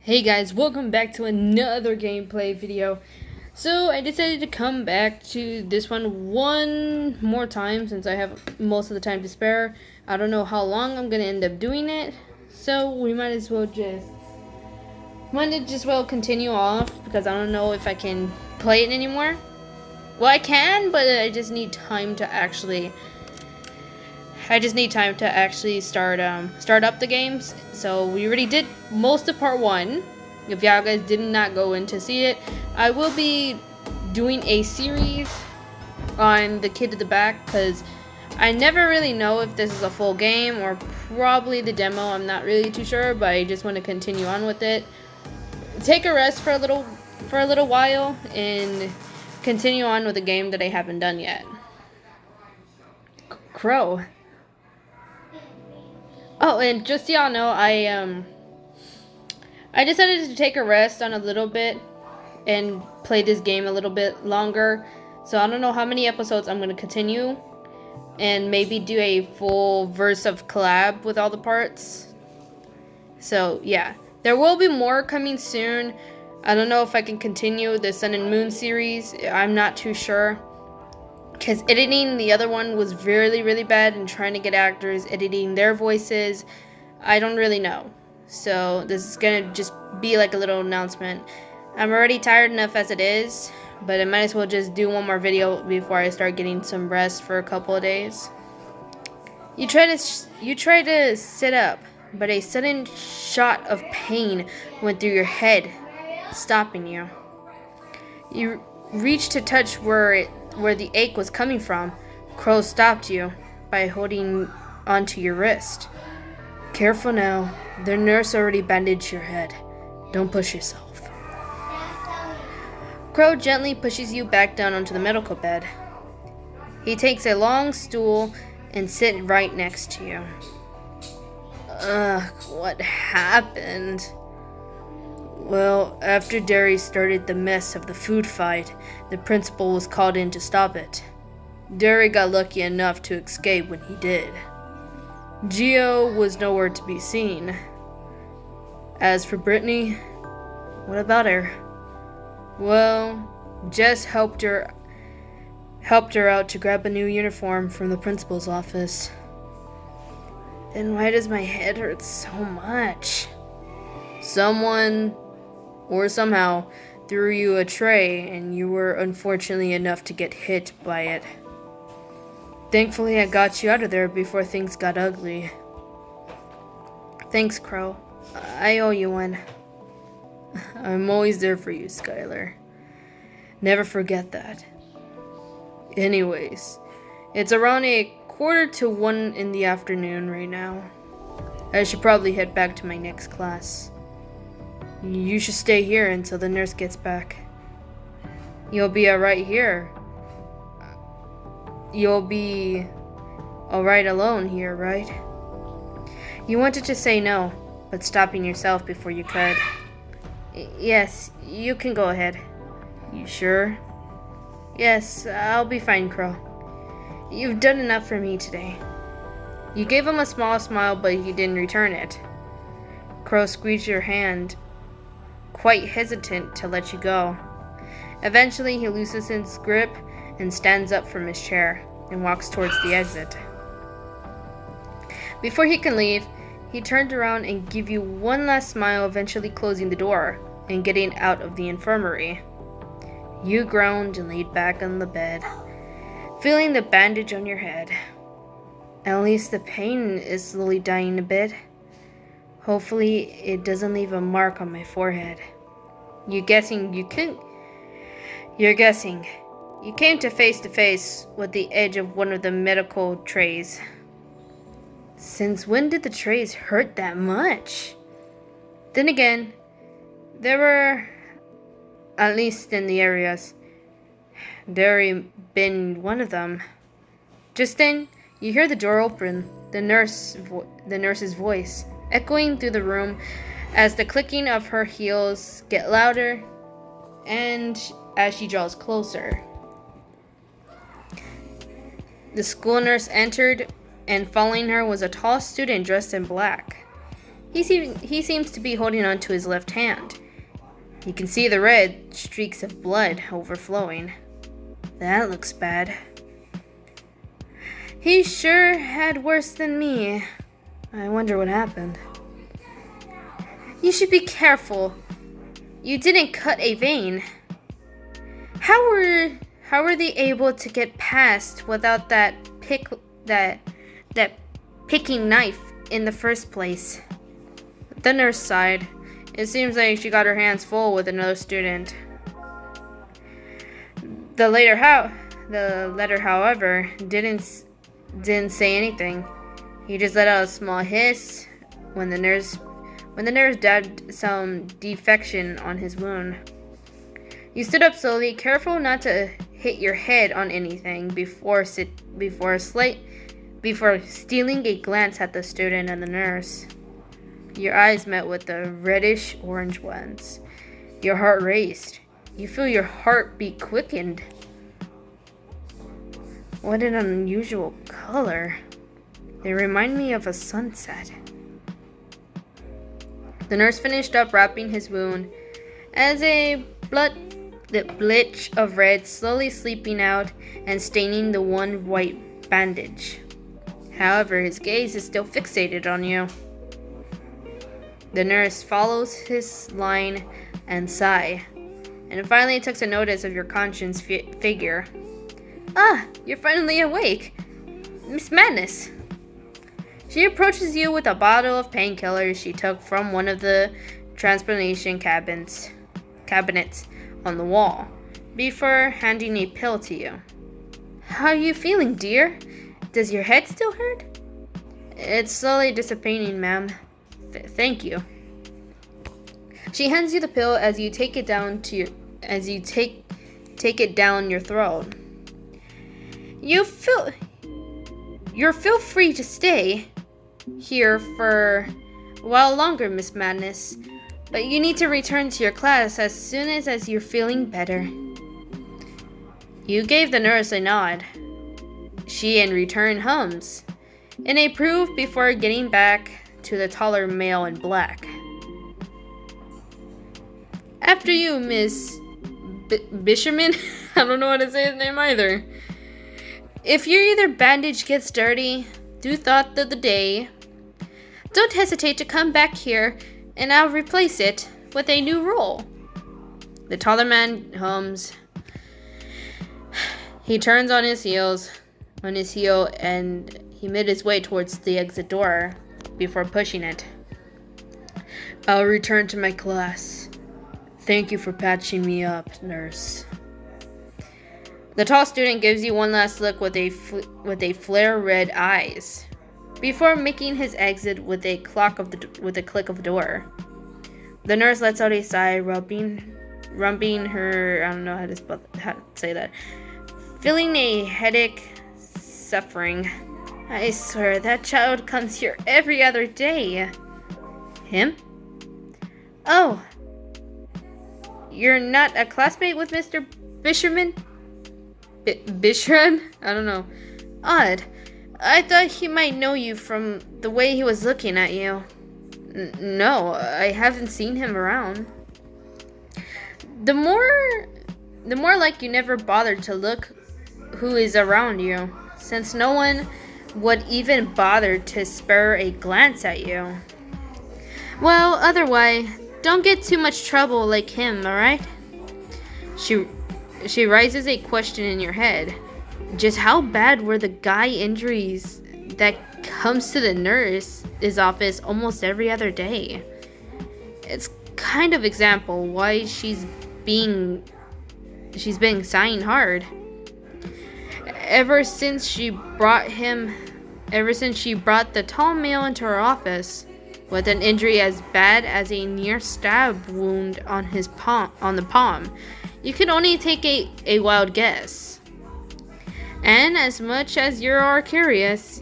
Hey guys, welcome back to another gameplay video. So I decided to come back to this one more time since I have most of the time to spare. I don't know how long I'm gonna end up doing it, so we might as well continue off because I don't know if I can play it anymore. Well, I can, but I just need time to actually start up the games. So we already did most of part 1. If y'all guys did not go in to see it, I will be doing a series on The Kid at the Back because I never really know if this is a full game or probably the demo. I'm not really too sure, but I just want to continue on with it. Take a rest for a little while and continue on with a game that I haven't done yet. Crow. Oh, and just so y'all know, I decided to take a rest on a little bit and play this game a little bit longer. So I don't know how many episodes I'm going to continue and maybe do a full verse of collab with all the parts. So yeah, there will be more coming soon. I don't know if I can continue the Sun and Moon series. I'm not too sure. Because editing the other one was really bad, and trying to get actors editing their voices, I don't really know. So this is gonna just be like a little announcement. I'm already tired enough as it is, but I might as well just do one more video before I start getting some rest for a couple of days. You try to sit up, but a sudden shot of pain went through your head, stopping you. You reached to touch where the ache was coming from. Crow stopped you by holding onto your wrist. Careful now. The nurse already bandaged your head. Don't push yourself. Crow gently pushes you back down onto the medical bed. He takes a long stool and sits right next to you. What happened? Well, after Derry started the mess of the food fight, the principal was called in to stop it. Derry got lucky enough to escape when he did. Geo was nowhere to be seen. As for Brittany, what about her? Well, Jess helped her out to grab a new uniform from the principal's office. Then why does my head hurt so much? Someone or somehow threw you a tray and you were unfortunately enough to get hit by it. Thankfully, I got you out of there before things got ugly. Thanks, Crow. I owe you one. I'm always there for you, Skylar. Never forget that. Anyways, it's around 1:45 in the afternoon right now. I should probably head back to my next class. You should stay here until the nurse gets back. You'll be alright here. You'll be alright alone here, right? You wanted to say no, but stopping yourself before you could. Yes, you can go ahead. You sure? Yes, I'll be fine, Crow. You've done enough for me today. You gave him a small smile, but he didn't return it. Crow squeezed your hand, quite hesitant to let you go. Eventually, he loosens his grip and stands up from his chair and walks towards the exit. Before he can leave, he turned around and gave you one last smile, eventually closing the door and getting out of the infirmary. You groaned and laid back on the bed, feeling the bandage on your head. At least the pain is slowly dying a bit. Hopefully, it doesn't leave a mark on my forehead. You're guessing. You came to face with the edge of one of the medical trays. Since when did the trays hurt that much? Then again, there were, at least in the areas, Derry been one of them. Just then, you hear the door open, the nurse's voice echoing through the room as the clicking of her heels get louder and as she draws closer. The school nurse entered, and following her was a tall student dressed in black. He seems to be holding onto his left hand. You can see the red streaks of blood overflowing. That looks bad. He sure had worse than me. I wonder what happened. You should be careful. You didn't cut a vein. How were they able to get past without that picking knife in the first place? The nurse sighed. It seems like she got her hands full with another student. The letter, however, didn't say anything. He just let out a small hiss when the nurse dabbed some defection on his wound. You stood up slowly, careful not to hit your head on anything before stealing a glance at the student and the nurse. Your eyes met with the reddish-orange ones. Your heart raced. You feel your heartbeat quickened. What an unusual color. They remind me of a sunset. The nurse finished up wrapping his wound as the blitch of red slowly seeping out and staining the one white bandage. However, his gaze is still fixated on you. The nurse follows his line and sigh, and finally takes a notice of your conscious figure. Ah, you're finally awake, Miss Madness. She approaches you with a bottle of painkillers she took from one of the transplantation cabinets on the wall, before handing a pill to you. How are you feeling, dear? Does your head still hurt? It's slowly dissipating, ma'am. Thank you. She hands you the pill as you take it down it down your throat. You're feel free to stay here for a while longer, Miss Madness, but you need to return to your class as soon as you're feeling better. You gave the nurse a nod. She in return hums and approved before getting back to the taller male in black. After you, Miss Bisherman. I don't know how to say his name either. If your either bandage gets dirty, do thought of the day. Don't hesitate to come back here, and I'll replace it with a new roll. The taller man hums. He turns on his heel, and he made his way towards the exit door before pushing it. I'll return to my class. Thank you for patching me up, nurse. The tall student gives you one last look with a flare red eyes, before making his exit with a click of the door. The nurse lets out a sigh, rubbing her. I don't know how to say that. Feeling a headache, suffering. I swear that child comes here every other day. Him? Oh, you're not a classmate with Mr. Bisherman? Bishran? I don't know. Odd. I thought he might know you from the way he was looking at you. No, I haven't seen him around. The more like you never bothered to look who is around you, since no one would even bother to spare a glance at you. Well, otherwise, don't get too much trouble like him, alright? She raises a question in your head. Just how bad were the guy injuries that comes to the nurse's office almost every other day? It's kind of example why she's been sighing hard. Ever since she brought the tall male into her office with an injury as bad as a near stab wound on the palm, you can only take a wild guess. And as much as you are curious,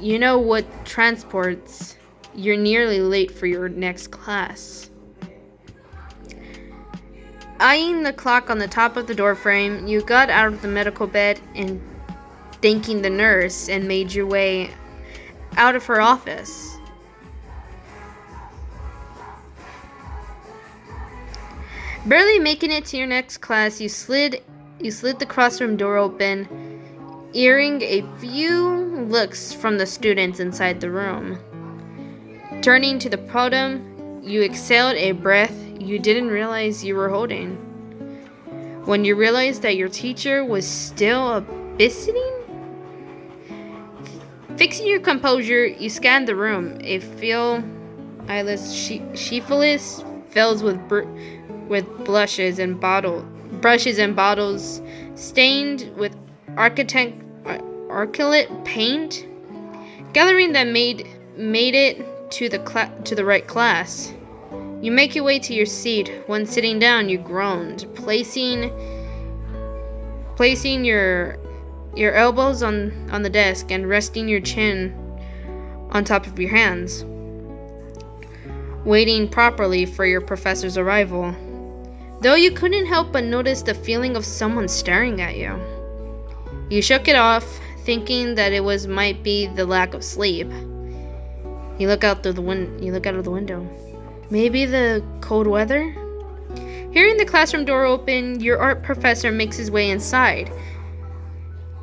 you know what transports you're nearly late for your next class. Eyeing the clock on the top of the doorframe, you got out of the medical bed and thanking the nurse and made your way out of her office. Barely making it to your next class, you slid the classroom door open, earring a few looks from the students inside the room. Turning to the podium, you exhaled a breath you didn't realize you were holding. When you realized that your teacher was still visiting? Fixing your composure, you scanned the room. A few eyeless sheafless fills with brushes and bottles stained with acrylic paint, gathering that made it to the right class. You make your way to your seat. When sitting down, you groaned, placing your elbows on the desk and resting your chin on top of your hands, waiting properly for your professor's arrival. Though you couldn't help but notice the feeling of someone staring at you. You shook it off, thinking that it might be the lack of sleep. You look out of the window. Maybe the cold weather? Hearing the classroom door open, your art professor makes his way inside.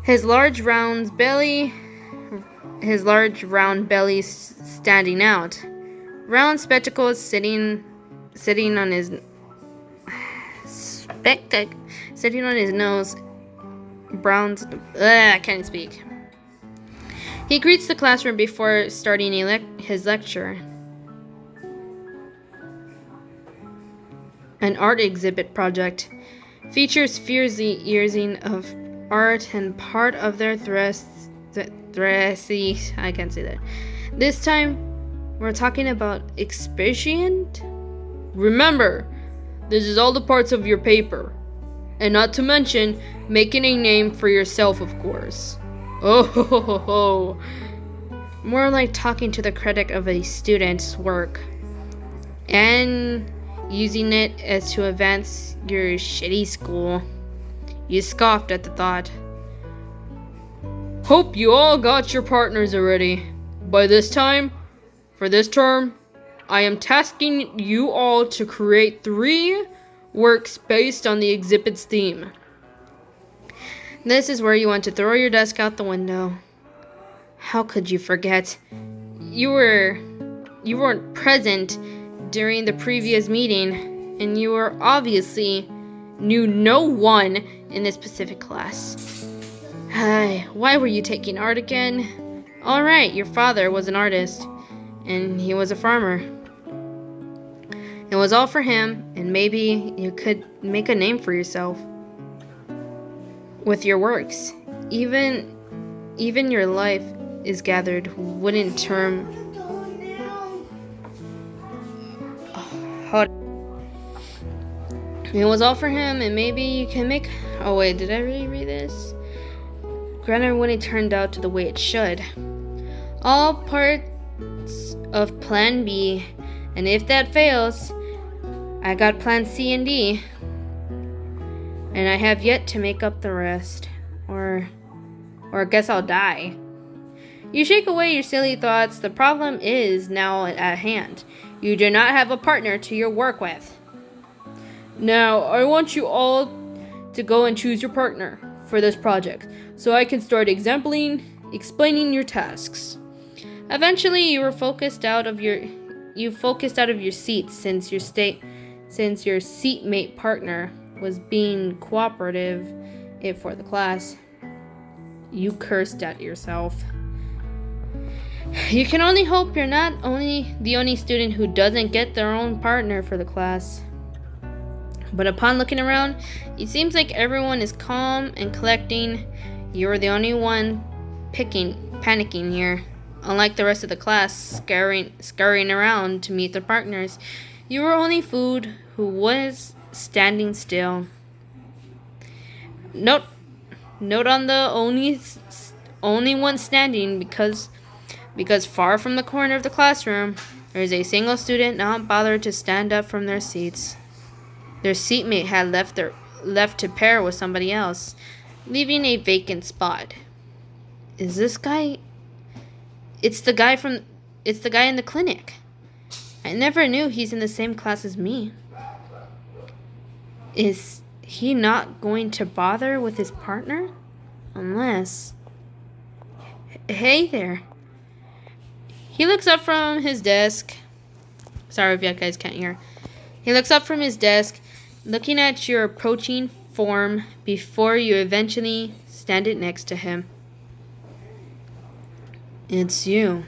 His large round belly standing out. Round spectacles sitting on his nose. I can't speak. He greets the classroom before starting his lecture. An art exhibit project features fiercely years of art and part of their I can't say that. This time, we're talking about expedient. Remember, this is all the parts of your paper. And not to mention, making a name for yourself, of course. Oh ho ho ho ho. More like talking to the critic of a student's work. And using it as to advance your shitty school. You scoffed at the thought. Hope you all got your partners already. By this time, for this term, I am tasking you all to create 3 works based on the exhibit's theme. This is where you want to throw your desk out the window. How could you forget? You weren't present during the previous meeting, and you were obviously knew no one in this specific class. Why were you taking art again? Alright, your father was an artist, and he was a farmer. It was all for him, and maybe you could make a name for yourself with your works. Even your life is gathered wouldn't term. It was all for him, and maybe you can make. Oh wait, did I really read this? Granted, when it turned out to the way it should. All parts of Plan B, and if that fails, I got Plan C and D, and I have yet to make up the rest, or I guess I'll die. You shake away your silly thoughts. The problem is now at hand. You do not have a partner to your work with. Now, I want you all to go and choose your partner for this project, so I can start explaining your tasks. Eventually, you focused out of your seat since your seatmate partner was being cooperative for the class. You cursed at yourself. You can only hope you're not the only student who doesn't get their own partner for the class. But upon looking around, it seems like everyone is calm and collecting. You're the only one panicking here. Unlike the rest of the class, scurrying around to meet their partners, you were only Food, who was standing still. Note on the only one standing because far from the corner of the classroom, there is a single student not bothered to stand up from their seats. Their seatmate had left to pair with somebody else, leaving a vacant spot. Is this guy? It's the guy in the clinic. I never knew he's in the same class as me. Is he not going to bother with his partner? Unless... Hey there. He looks up from his desk. Sorry if you guys can't hear. He looks up from his desk, looking at your approaching form before you eventually stand it next to him. It's you.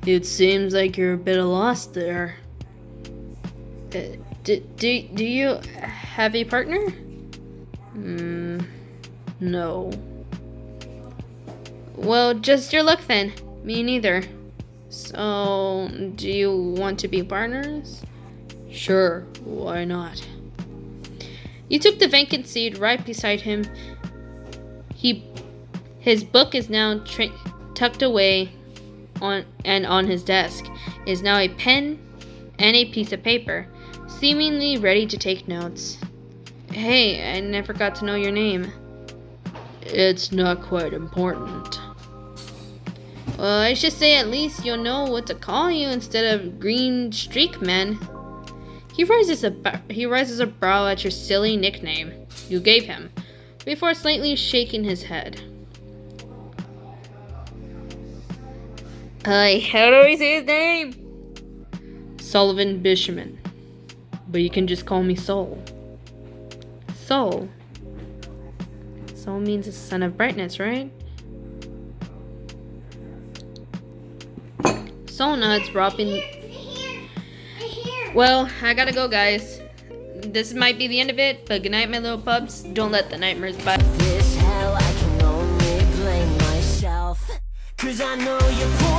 It seems like you're a bit lost there. Do you have a partner? No. Well, just your luck then. Me neither. So, do you want to be partners? Sure, why not? You took the vacant seat right beside him. His book is now tucked away on his desk is now a pen and a piece of paper, seemingly ready to take notes. Hey, I never got to know your name. It's not quite important. Well, I should say at least you'll know what to call you instead of Green Streak Man. He raises a brow at your silly nickname you gave him, before slightly shaking his head. How do I say his name? Sullivan Bishman. But you can just call me Soul. Soul? Soul means the son of brightness, right? Soul nods, dropping... Well, I gotta go, guys. This might be the end of it, but good night, my little pups. Don't let the nightmares bite. This hell, I can only blame myself, 'cause I know you're